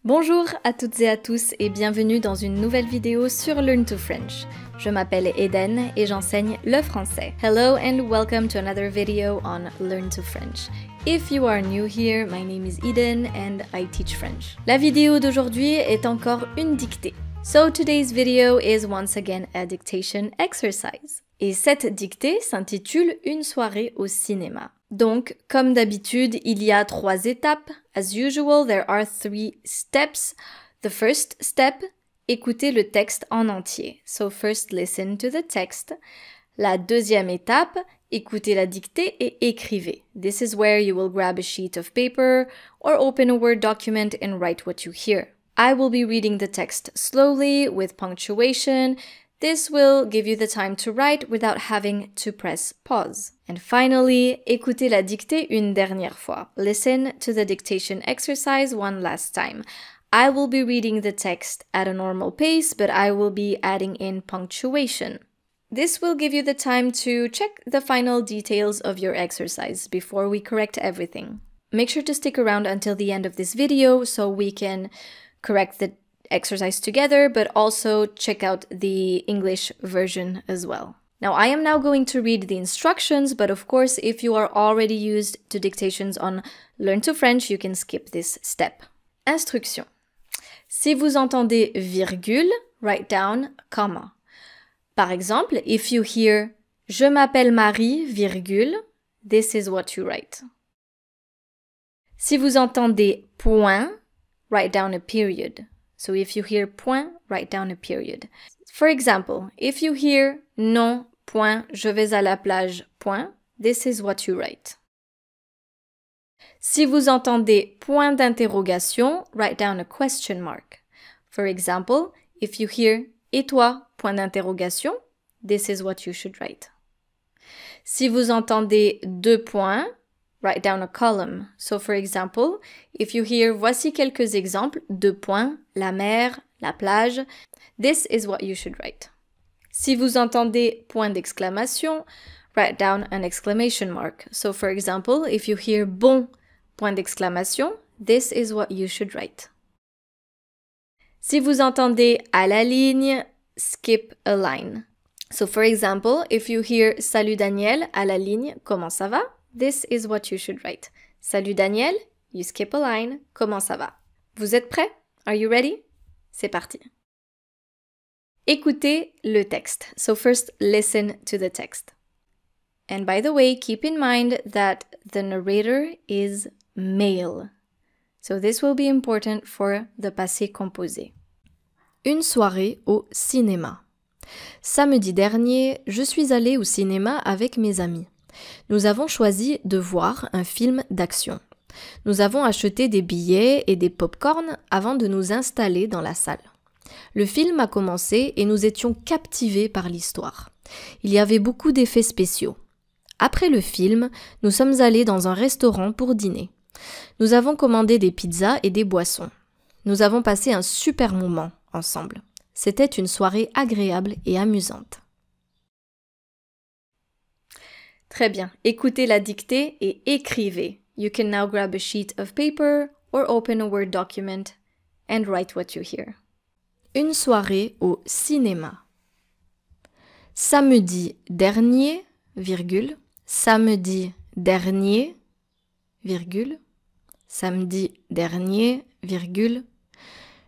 Bonjour à toutes et à tous et bienvenue dans une nouvelle vidéo sur Learn to French. Je m'appelle Eden et j'enseigne le français. Hello and welcome to another video on Learn to French. If you are new here, my name is Eden and I teach French. La vidéo d'aujourd'hui est encore une dictée. So today's video is once again a dictation exercise. Et cette dictée s'intitule Une soirée au cinéma. Donc, comme d'habitude, il y a 3 étapes. As usual, there are 3 steps. The first step, écoutez le texte en entier. So first listen to the text. La deuxième étape, écoutez la dictée et écrivez. This is where you will grab a sheet of paper or open a Word document and write what you hear. I will be reading the text slowly with punctuation. This will give you the time to write without having to press pause. And finally, écoutez la dictée une dernière fois. Listen to the dictation exercise one last time. I will be reading the text at a normal pace, but I will be adding in punctuation. This will give you the time to check the final details of your exercise before we correct everything. Make sure to stick around until the end of this video so we can correct the exercise together, but also check out the English version as well. Now, I am now going to read the instructions, but of course, if you are already used to dictations on Learn to French, you can skip this step. Instruction. Si vous entendez virgule, write down comma. Par exemple, if you hear « Je m'appelle Marie, virgule », this is what you write. Si vous entendez point, write down a period. So if you hear point, write down a period. For example, if you hear non, point, je vais à la plage, point, this is what you write. Si vous entendez point d'interrogation, write down a question mark. For example, if you hear et toi, point d'interrogation, this is what you should write. Si vous entendez deux points, write down a column. So for example, if you hear voici quelques exemples, deux points, la mer, la plage, this is what you should write. Si vous entendez point d'exclamation, write down an exclamation mark. So for example, if you hear bon, point d'exclamation, this is what you should write. Si vous entendez à la ligne, skip a line. So for example, if you hear salut Daniel, à la ligne, comment ça va? This is what you should write. Salut Daniel, you skip a line, comment ça va? Vous êtes prêts? Are you ready? C'est parti. Écoutez le texte. So first, listen to the text. And by the way, keep in mind that the narrator is male. So this will be important for the passé composé. Une soirée au cinéma. Samedi dernier, je suis allée au cinéma avec mes amis. Nous avons choisi de voir un film d'action. Nous avons acheté des billets et des pop-corn avant de nous installer dans la salle. Le film a commencé et nous étions captivés par l'histoire. Il y avait beaucoup d'effets spéciaux. Après le film, nous sommes allés dans un restaurant pour dîner. Nous avons commandé des pizzas et des boissons. Nous avons passé un super moment ensemble. C'était une soirée agréable et amusante. Très bien. Écoutez la dictée et écrivez. You can now grab a sheet of paper or open a Word document and write what you hear. Une soirée au cinéma. Samedi dernier, virgule, samedi dernier, virgule, samedi dernier, virgule,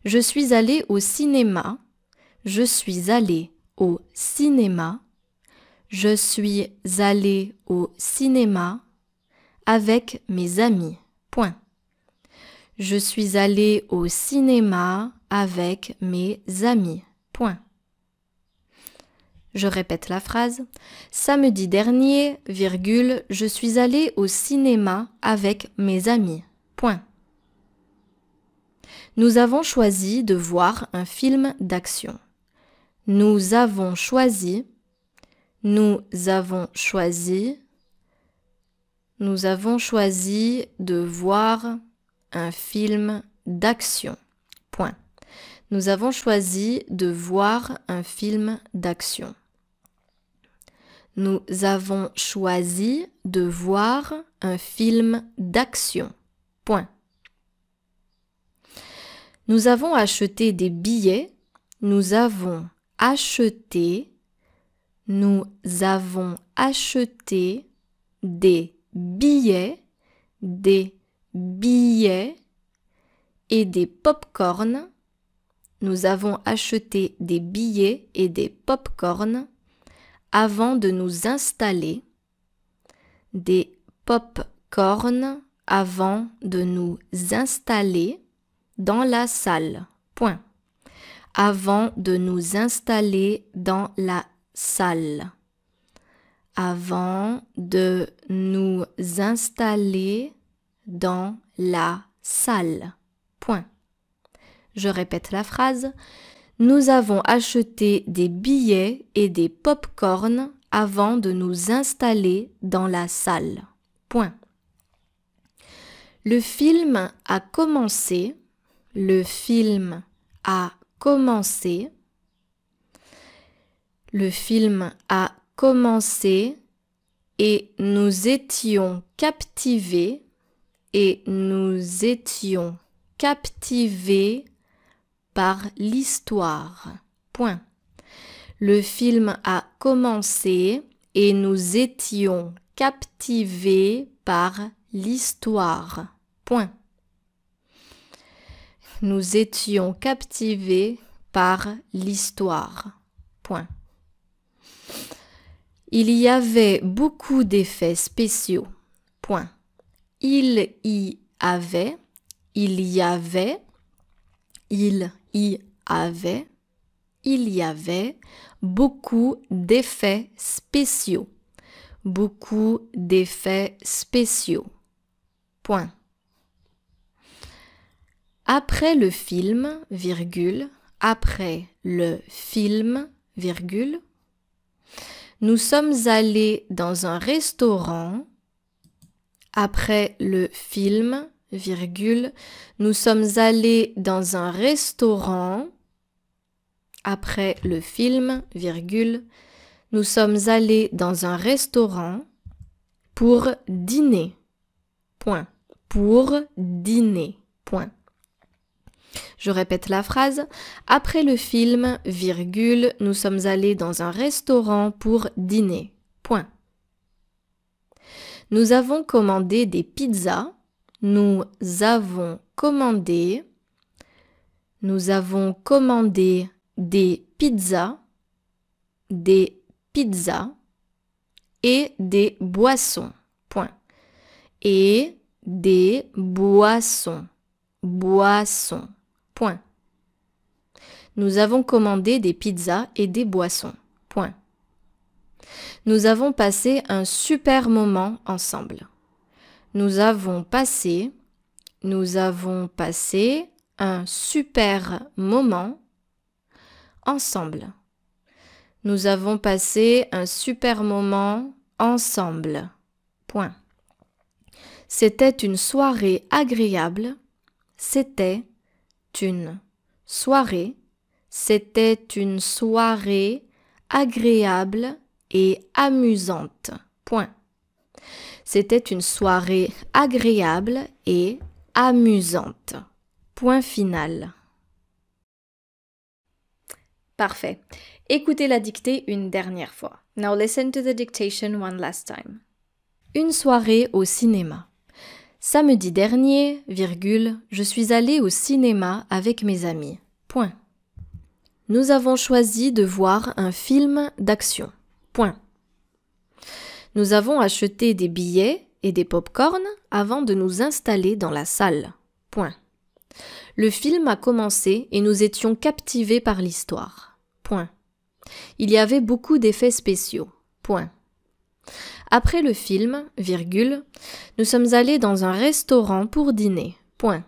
je suis allée au cinéma, je suis allée au cinéma, je suis allée au cinéma avec mes amis. Point. Je suis allée au cinéma avec mes amis. Point. Je répète la phrase. Samedi dernier, virgule, je suis allée au cinéma avec mes amis. Point. Nous avons choisi de voir un film d'action. Nous avons choisi de voir un film d'action. Point. Nous avons choisi de voir un film d'action. Nous avons choisi de voir un film d'action. Point. Nous avons acheté des billets. Nous avons acheté. Nous avons acheté des billets. Des billets et des pop-corn. Nous avons acheté des billets et des pop-corn avant de nous installer. Des pop-corn avant de nous installer dans la salle. Point. Avant de nous installer dans la salle. Avant de nous installer dans la salle. Point. Je répète la phrase. Nous avons acheté des billets et des pop-corn avant de nous installer dans la salle. Point. Le film a commencé. Le film a commencé. Le film a commencé et nous étions captivés. Et nous étions captivés par l'histoire. Point. Le film a commencé et nous étions captivés par l'histoire. Point. Nous étions captivés par l'histoire. Point. Il y avait beaucoup d'effets spéciaux. Point. Il y avait, il y avait, il y avait, il y avait beaucoup d'effets spéciaux. Beaucoup d'effets spéciaux. Point. Après le film, virgule, après le film, virgule, nous sommes allés dans un restaurant. Après le film, virgule, nous sommes allés dans un restaurant. Après le film, virgule, nous sommes allés dans un restaurant pour dîner. Point. Pour dîner. Point. Je répète la phrase. Après le film, virgule, nous sommes allés dans un restaurant pour dîner. Point. Nous avons commandé des pizzas. Nous avons commandé. Nous avons commandé des pizzas. Des pizzas. Et des boissons. Point. Et des boissons. Boissons. Point. Nous avons commandé des pizzas et des boissons. Point. Nous avons passé un super moment ensemble. Nous avons passé un super moment ensemble. Nous avons passé un super moment ensemble. Point. C'était une soirée agréable. C'était une soirée. C'était une soirée agréable et amusante. Point. C'était une soirée agréable et amusante. Point final. Parfait. Écoutez la dictée une dernière fois. Now listen to the dictation one last time. Une soirée au cinéma. Samedi dernier, virgule, je suis allée au cinéma avec mes amis. Point. Nous avons choisi de voir un film d'action. Point. Nous avons acheté des billets et des pop-corn avant de nous installer dans la salle. Point. Le film a commencé et nous étions captivés par l'histoire. Point. Il y avait beaucoup d'effets spéciaux. Point. Après le film, virgule, nous sommes allés dans un restaurant pour dîner. Point.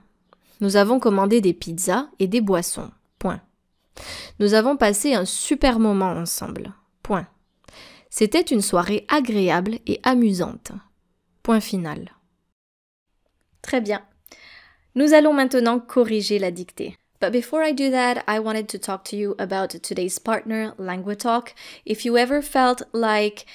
Nous avons commandé des pizzas et des boissons. Point. Nous avons passé un super moment ensemble. Point. C'était une soirée agréable et amusante. Point final. Très bien. Nous allons maintenant corriger la dictée. But before I do that, I wanted to talk to you about today's partner, Languatalk. If you ever felt like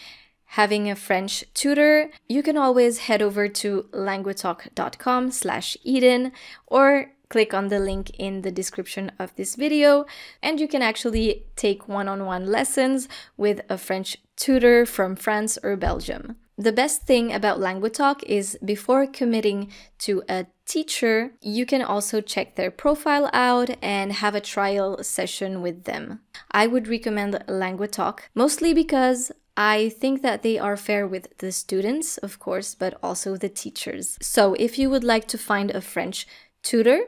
having a French tutor, you can always head over to languatalk.com/Eden or click on the link in the description of this video, and you can actually take one-on-one lessons with a French tutor from France or Belgium. The best thing about Languatalk is before committing to a teacher, you can also check their profile out and have a trial session with them. I would recommend Languatalk, mostly because I think that they are fair with the students, of course, but also the teachers. So if you would like to find a French tutor,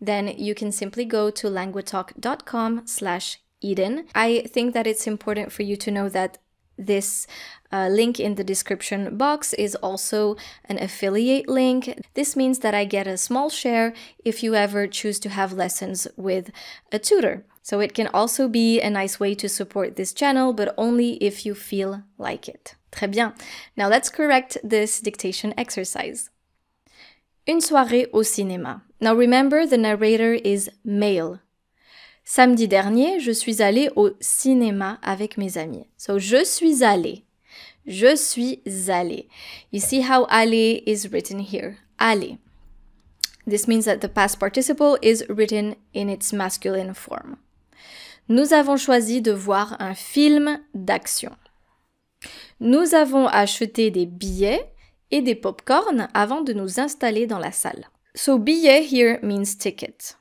then you can simply go to languatalk.com/Eden. I think that it's important for you to know that this link in the description box is also an affiliate link. This means that I get a small share if you ever choose to have lessons with a tutor. So it can also be a nice way to support this channel, but only if you feel like it. Très bien. Now let's correct this dictation exercise. Une soirée au cinéma. Now remember, the narrator is male. Samedi dernier, je suis allée au cinéma avec mes amis. So, je suis allée. Je suis allée. You see how aller is written here. Aller. This means that the past participle is written in its masculine form. Nous avons choisi de voir un film d'action. Nous avons acheté des billets et des pop-corn avant de nous installer dans la salle. So, billet here means ticket.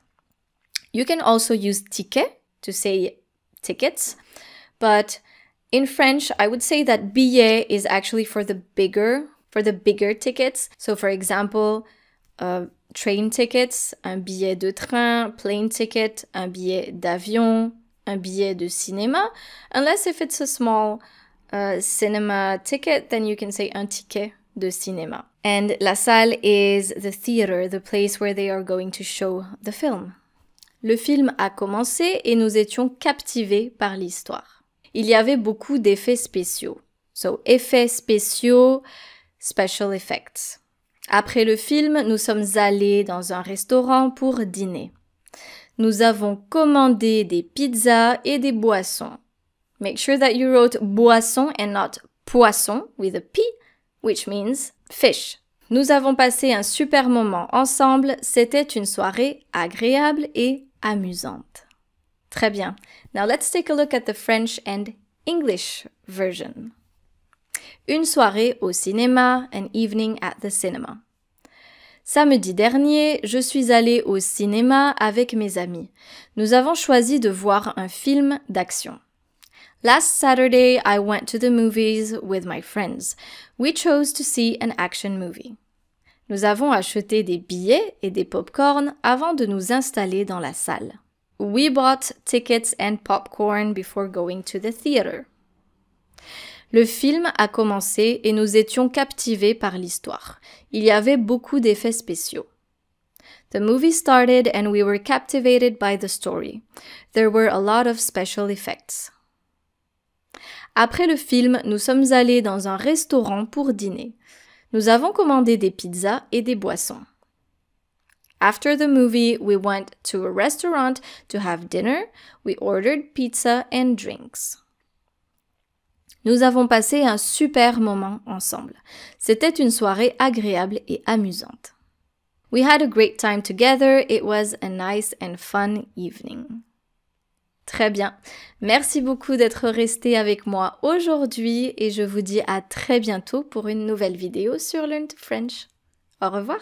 You can also use ticket to say tickets, but in French, I would say that billet is actually for the bigger tickets. So for example, train tickets, un billet de train, plane ticket, un billet d'avion, un billet de cinéma. Unless if it's a small cinema ticket, then you can say un ticket de cinéma. And la salle is the theater, the place where they are going to show the film. Le film a commencé et nous étions captivés par l'histoire. Il y avait beaucoup d'effets spéciaux. So, effets spéciaux, special effects. Après le film, nous sommes allés dans un restaurant pour dîner. Nous avons commandé des pizzas et des boissons. Make sure that you wrote boisson and not poisson with a P, which means fish. Nous avons passé un super moment ensemble. C'était une soirée agréable et amusante. Très bien. Now let's take a look at the French and English version. Une soirée au cinéma, an evening at the cinema. Samedi dernier, je suis allée au cinéma avec mes amis. Nous avons choisi de voir un film d'action. Last Saturday, I went to the movies with my friends. We chose to see an action movie. Nous avons acheté des billets et des pop-corn avant de nous installer dans la salle. We bought tickets and popcorn before going to the theater. Le film a commencé et nous étions captivés par l'histoire. Il y avait beaucoup d'effets spéciaux. The movie started and we were captivated by the story. There were a lot of special effects. Après le film, nous sommes allés dans un restaurant pour dîner. Nous avons commandé des pizzas et des boissons. After the movie, we went to a restaurant to have dinner. We ordered pizza and drinks. Nous avons passé un super moment ensemble. C'était une soirée agréable et amusante. We had a great time together. It was a nice and fun evening. Très bien. Merci beaucoup d'être resté avec moi aujourd'hui et je vous dis à très bientôt pour une nouvelle vidéo sur Learn to French. Au revoir.